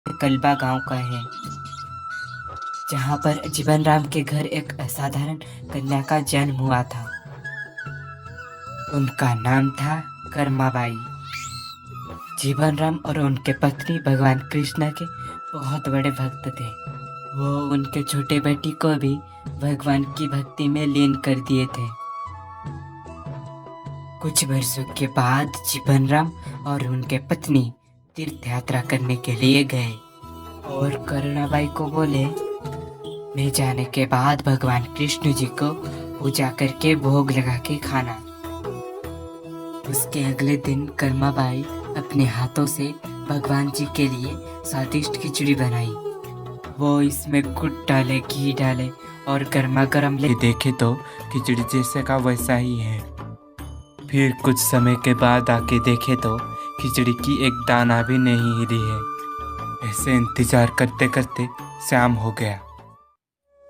कलबा गांव का है, जहां पर जीवन राम के घर एक असाधारण कन्या का जन्म हुआ था। उनका नाम था कर्माबाई। जीवन राम और उनके पत्नी भगवान कृष्ण के बहुत बड़े भक्त थे। वो उनके छोटे बेटी को भी भगवान की भक्ति में लीन कर दिए थे। कुछ वर्षों के बाद जीवन राम और उनके पत्नी तीर्थ यात्रा करने के लिए गए और करुणाबाई को बोले, मैं जाने के बाद भगवान कृष्ण जी को पूजा करके भोग लगा के खाना। उसके अगले दिन कर्माबाई अपने हाथों से भगवान जी के लिए स्वादिष्ट खिचड़ी बनाई। वो इसमें गुड़ डाले, घी डाले और गर्मा गर्म ले देखे तो खिचड़ी जैसे का वैसा ही है। फिर कुछ समय के बाद आके देखे तो खिचड़ी की एक दाना भी नहीं हिली है। ऐसे इंतजार करते करते शाम हो गया,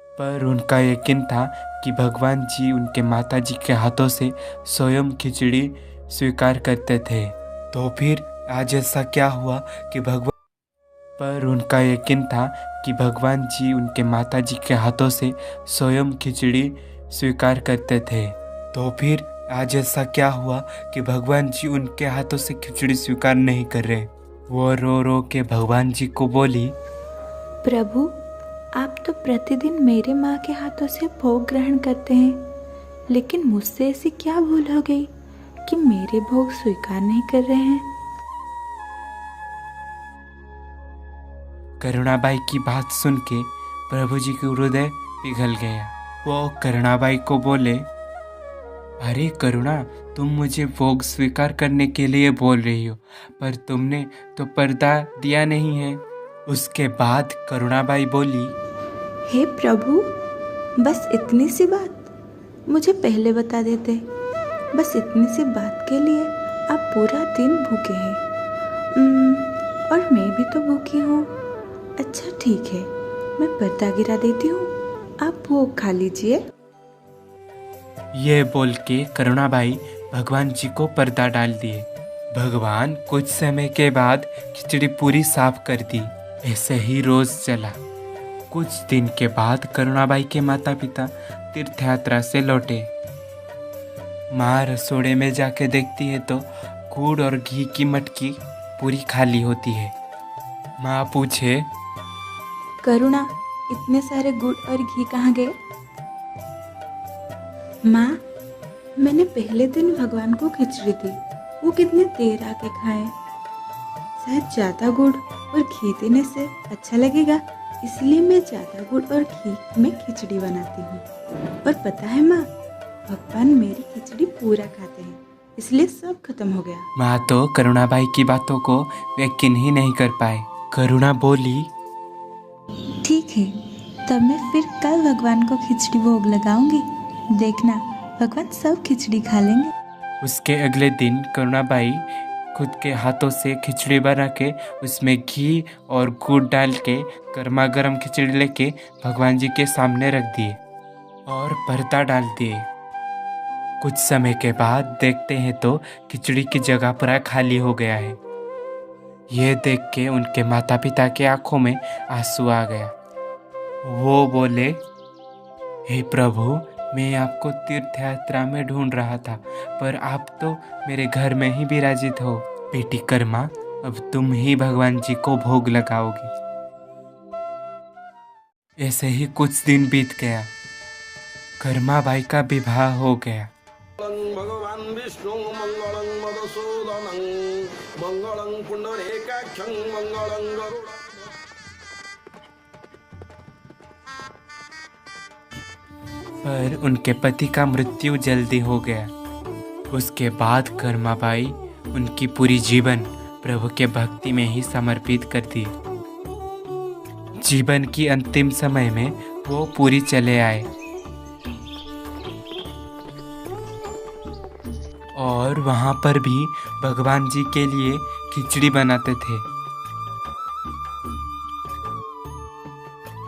पर उनका यकीन था कि भगवान जी उनके माता जी के हाथों से स्वयं खिचड़ी स्वीकार करते थे। तो फिर आज ऐसा क्या हुआ कि पर उनका यकीन था कि भगवान जी उनके माता जी के हाथों से स्वयं खिचड़ी स्वीकार करते थे। तो फिर आज ऐसा क्या हुआ कि भगवान जी उनके हाथों से खिचड़ी स्वीकार नहीं कर रहे। वो रो रो के भगवान जी को बोली, प्रभु, आप तो प्रतिदिन मेरे माँ के हाथों से भोग ग्रहण करते हैं, लेकिन मुझसे ऐसी क्या भूल हो गई कि मेरे भोग स्वीकार नहीं कर रहे हैं। करुणाबाई की बात सुन के प्रभु जी का हृदय पिघल गया। वो करुणाबाई को बोले, अरे करुणा, तुम मुझे भोग स्वीकार करने के लिए बोल रही हो, पर तुमने तो पर्दा दिया नहीं है। उसके बाद करुणाबाई बोली, हे प्रभु, बस इतनी सी बात मुझे पहले बता देते। बस इतनी सी बात के लिए आप पूरा दिन भूखे हैं। और मैं भी तो भूखी हूँ। अच्छा ठीक है, मैं पर्दा गिरा देती हूँ, आप भोग खा लीजिए। ये बोल के करुणाबाई भगवान जी को पर्दा डाल दिए। भगवान कुछ समय के बाद खिचड़ी पूरी साफ कर दी। ऐसे ही रोज चला। कुछ दिन के बाद करुणाबाई के माता पिता तीर्थ यात्रा से लौटे। माँ रसोड़े में जाके देखती है तो गुड़ और घी की मटकी पूरी खाली होती है। माँ पूछे, करुणा, इतने सारे गुड़ और घी कहाँ गए? माँ, मैंने पहले दिन भगवान को खिचड़ी दी, वो कितने देर आके खाए। शायद ज़्यादा गुड़ और घी देने से अच्छा लगेगा, इसलिए मैं ज़्यादा गुड़ और घी में खिचड़ी बनाती हूँ। और पता है माँ, भगवान मेरी खिचड़ी पूरा खाते हैं, इसलिए सब खत्म हो गया। माँ तो करुणाबाई की बातों को यकीन ही नहीं कर पाए। करुणा बोली, ठीक है, तब मैं फिर कल भगवान को खिचड़ी भोग लगाऊंगी। देखना, भगवान सब खिचड़ी खा लेंगे। उसके अगले दिन करुणाबाई खुद के हाथों से खिचड़ी बना के उसमें घी और गुड़ डाल के गर्मा गर्म खिचड़ी लेके भगवान जी के सामने रख दिए और पर्दा डाल दिए। कुछ समय के बाद देखते हैं तो खिचड़ी की जगह पूरा खाली हो गया है। यह देख के उनके माता पिता के आंखों में आंसू आ गया। वो बोले, हे प्रभु, मैं आपको तीर्थ यात्रा में ढूंढ रहा था, पर आप तो मेरे घर में ही विराजित हो। बेटी कर्मा, अब तुम ही भगवान जी को भोग लगाओगी। ऐसे ही कुछ दिन बीत गया। कर्मा बाई का विवाह हो गया। भगवान विष्णु मंगलं मधुसूदनं मंगलं पुंडरीकाक्षं मंगलं गरुड़। पर उनके पति का मृत्यु जल्दी हो गया। उसके बाद कर्माबाई उनकी पूरी जीवन प्रभु के भक्ति में ही समर्पित कर दी। जीवन की अंतिम समय में वो पूरी चले आए और वहाँ पर भी भगवान जी के लिए खिचड़ी बनाते थे।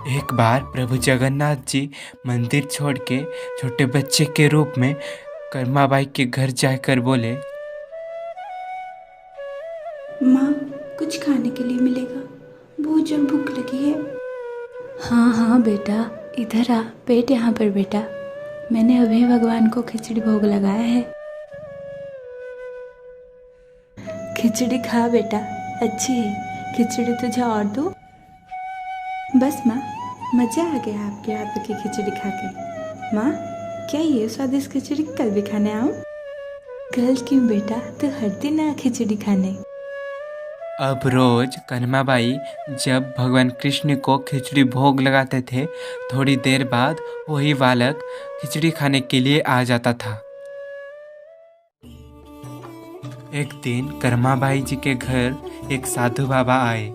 एक बार प्रभु जगन्नाथ जी मंदिर छोड़ के छोटे बच्चे के रूप में कर्माबाई के घर जाकर बोले, माँ, कुछ खाने के लिए मिलेगा? बहुत जोर भूख लगी है। हाँ हाँ बेटा, इधर आ, बैठ यहाँ पर बेटा। मैंने अभी भगवान को खिचड़ी भोग लगाया है। खिचड़ी खा बेटा, अच्छी है। खिचड़ी तुझे और दूँ? बस माँ, मज़ा आ गया आपके हाथ की खिचड़ी खा के। माँ, क्या ये स्वादिष्ट खिचड़ी कल भी खाने आऊँ? कल क्यों बेटा, तू हर दिन आ खिचड़ी खाने। अब रोज कनमाबाई जब भगवान कृष्ण को खिचड़ी भोग लगाते थे, थोड़ी देर बाद वही बालक खिचड़ी खाने के लिए आ जाता था। एक दिन कर्माबाई जी के घर एक साधु बाबा आए।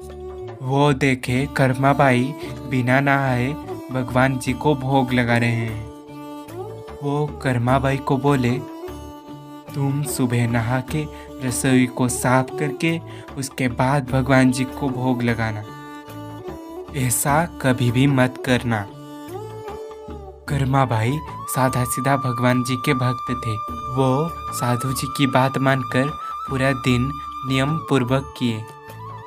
वो देखे कर्माबाई बिना नहाए भगवान जी को भोग लगा रहे हैं। वो कर्माबाई को बोले, तुम सुबह नहा के रसोई को साफ करके उसके बाद भगवान जी को भोग लगाना, ऐसा कभी भी मत करना। कर्माबाई सादा सीधा भगवान जी के भक्त थे। वो साधु जी की बात मानकर पूरा दिन नियम पूर्वक किए।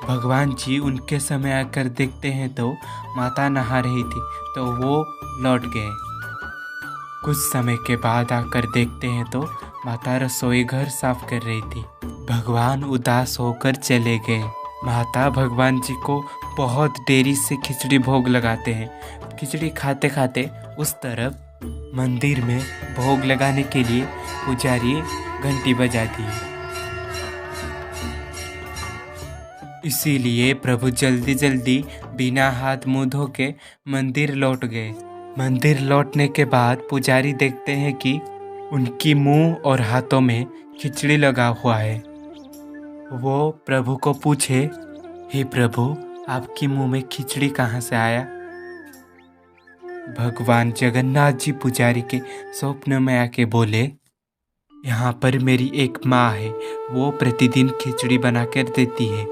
भगवान जी उनके समय आकर देखते हैं तो माता नहा रही थी, तो वो लौट गए। कुछ समय के बाद आकर देखते हैं तो माता रसोई घर साफ कर रही थी। भगवान उदास होकर चले गए। माता भगवान जी को बहुत देरी से खिचड़ी भोग लगाते हैं। खिचड़ी खाते खाते उस तरफ मंदिर में भोग लगाने के लिए पुजारी घंटी बजाती है। इसीलिए प्रभु जल्दी जल्दी बिना हाथ मुंह धो के मंदिर लौट गए। मंदिर लौटने के बाद पुजारी देखते हैं कि उनकी मुंह और हाथों में खिचड़ी लगा हुआ है। वो प्रभु को पूछे, हे प्रभु, आपकी मुंह में खिचड़ी कहाँ से आया? भगवान जगन्नाथ जी पुजारी के स्वप्न में आके बोले, यहाँ पर मेरी एक माँ है, वो प्रतिदिन खिचड़ी बनाकर देती है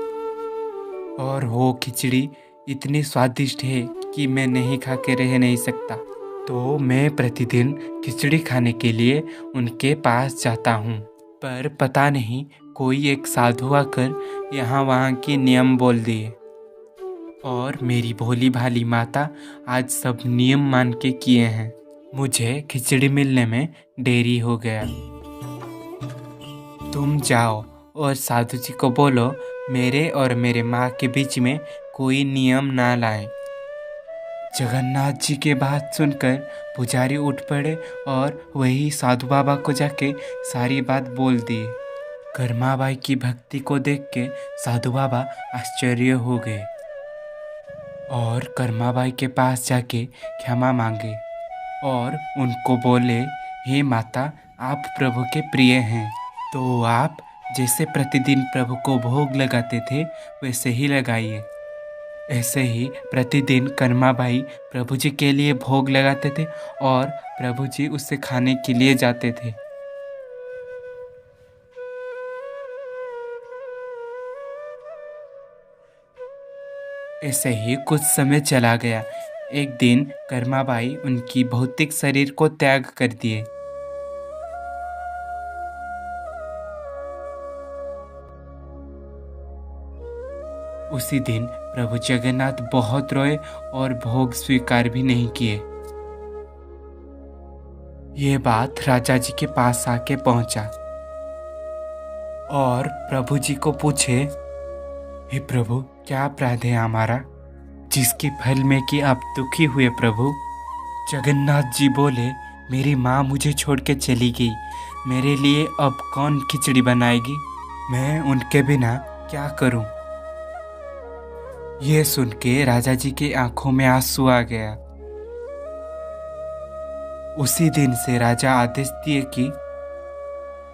और वो खिचड़ी इतनी स्वादिष्ट है कि मैं नहीं खा के रह नहीं सकता। तो मैं प्रतिदिन खिचड़ी खाने के लिए उनके पास जाता हूँ। पर पता नहीं कोई एक साधु आकर यहाँ वहाँ की नियम बोल दिए और मेरी भोली भाली माता आज सब नियम मान के किए हैं। मुझे खिचड़ी मिलने में देरी हो गया। तुम जाओ और साधु जी को बोलो मेरे और मेरे माँ के बीच में कोई नियम ना लाए। जगन्नाथ जी के बात सुनकर पुजारी उठ पड़े और वही साधु बाबा को जाके सारी बात बोल दिए। कर्माबाई की भक्ति को देख के साधु बाबा आश्चर्य हो गए और कर्माबाई के पास जाके क्षमा मांगे और उनको बोले, हे माता, आप प्रभु के प्रिय हैं, तो आप जैसे प्रतिदिन प्रभु को भोग लगाते थे वैसे ही लगाइए। ऐसे ही प्रतिदिन कर्माबाई प्रभु जी के लिए भोग लगाते थे और प्रभु जी उससे खाने के लिए जाते थे। ऐसे ही कुछ समय चला गया। एक दिन कर्माबाई उनकी भौतिक शरीर को त्याग कर दिए। उसी दिन प्रभु जगन्नाथ बहुत रोए और भोग स्वीकार भी नहीं किए। ये बात राजा जी के पास आके पहुंचा और प्रभु जी को पूछे, हे प्रभु, क्या अपराध है हमारा जिसके फल में कि आप दुखी हुए? प्रभु जगन्नाथ जी बोले, मेरी माँ मुझे छोड़ के चली गई, मेरे लिए अब कौन खिचड़ी बनाएगी? मैं उनके बिना क्या करूं? ये सुन के राजा जी की आंखों में आंसू आ गया। उसी दिन से राजा आदेश दिए कि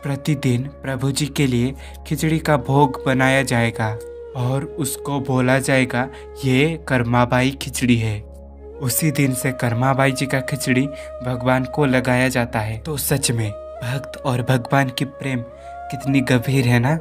प्रतिदिन प्रभु जी के लिए खिचड़ी का भोग बनाया जाएगा और उसको बोला जाएगा ये कर्माबाई खिचड़ी है। उसी दिन से कर्माबाई जी का खिचड़ी भगवान को लगाया जाता है। तो सच में भक्त और भगवान की प्रेम कितनी गंभीर है ना।